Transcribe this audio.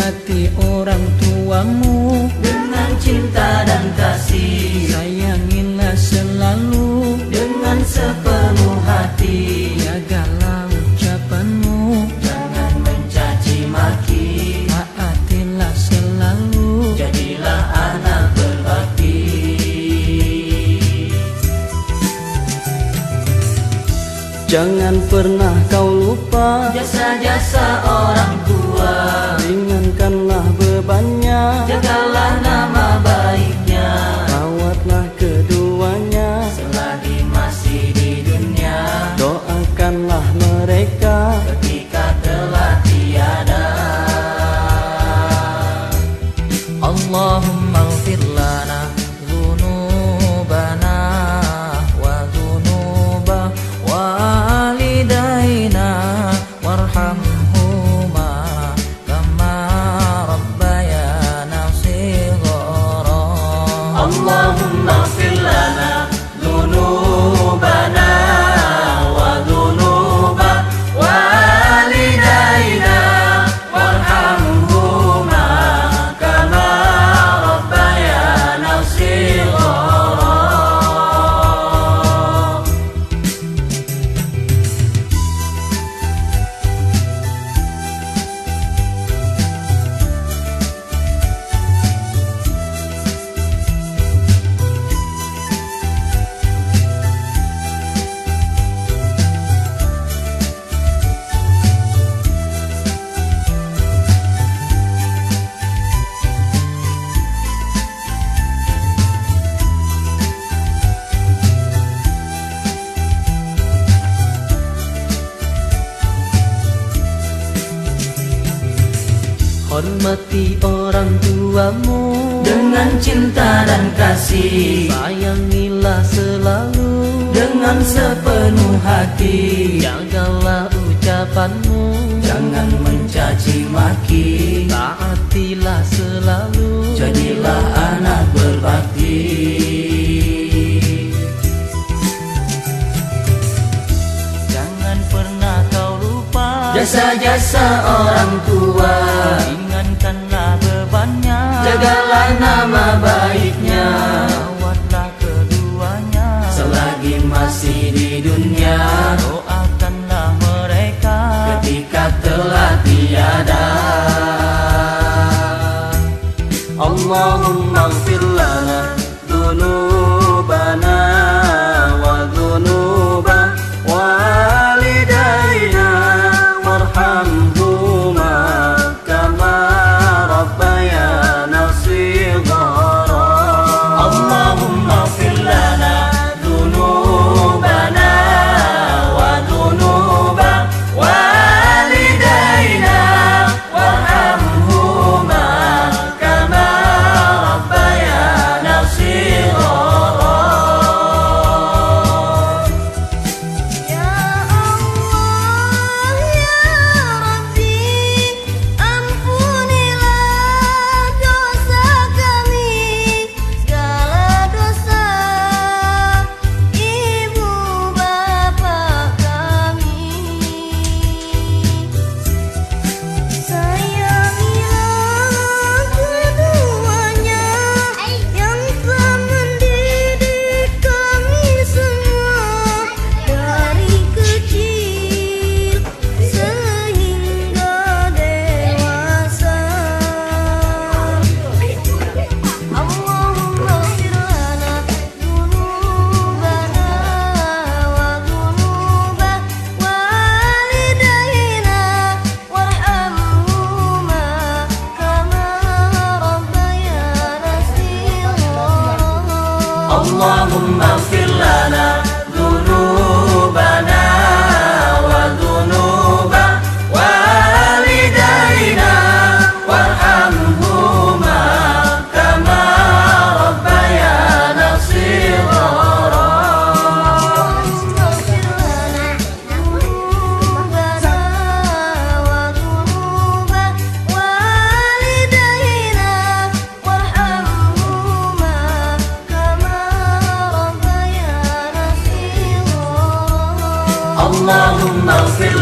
Hormati orang tuamu dengan cinta dan kasih. Sayangilah selalu dengan sepenuh hati. Jagalah ucapanmu, jangan mencaci maki. taatilah selalu, jadilah anak berbakti. Jangan pernah kau lupa jasa-jasa orang tua. Ringankanlah bebannya, jagalah nama baiknya. rawatlah keduanya selagi masih di dunia. Doakanlah mereka ketika telah tiada. Allahumma ighfir lana dzunubana wa dzunuba walidaina warhamhuma kama rabbayana shighara. Allahumma ighfir lana dzunubana wa dzunuba walidaina warhamhuma kama rabbayana shighara. Hormati orang tuamu dengan cinta dan kasih. Sayangilah selalu dengan sepenuh hati. Jagalah ucapanmu, jangan mencaci maki. taatilah selalu, jadilah anak berbakti. Jangan pernah kau lupa jasa-jasa orang tua. Ringankanlah bebannya, jagalah nama baiknya. Rawatlah keduanya selagi masih di dunia. Doakanlah mereka ketika telah tiada. Allahumma ighfir lana dzunubana wa dzunuba walidaina warhamhuma kama rabbayana shighara. Allahumma ighfir lana dzunubana wa dzunuba walidaina warhamhuma kama rabbayana shighara. Ya Allah ya Rabbi, ampunilah dosa kami, segala dosa ibu bapak kami. Sayangilah keduanya yang telah mendidik kami semua dari kecil sehingga dewasa. Allahumma ighfir lana dzunubana wa dzunuba walidaina warhamhuma kama rabbayana shighara. Allahumma ighfir lana dzunubana wa dzunuba walidaina warhamhuma kama rabbayana shighara. Allahumma ighfir lana dzunubana wa dzunuba walidaina warhamhuma kama rabbayana shighara. Allahumma ighfir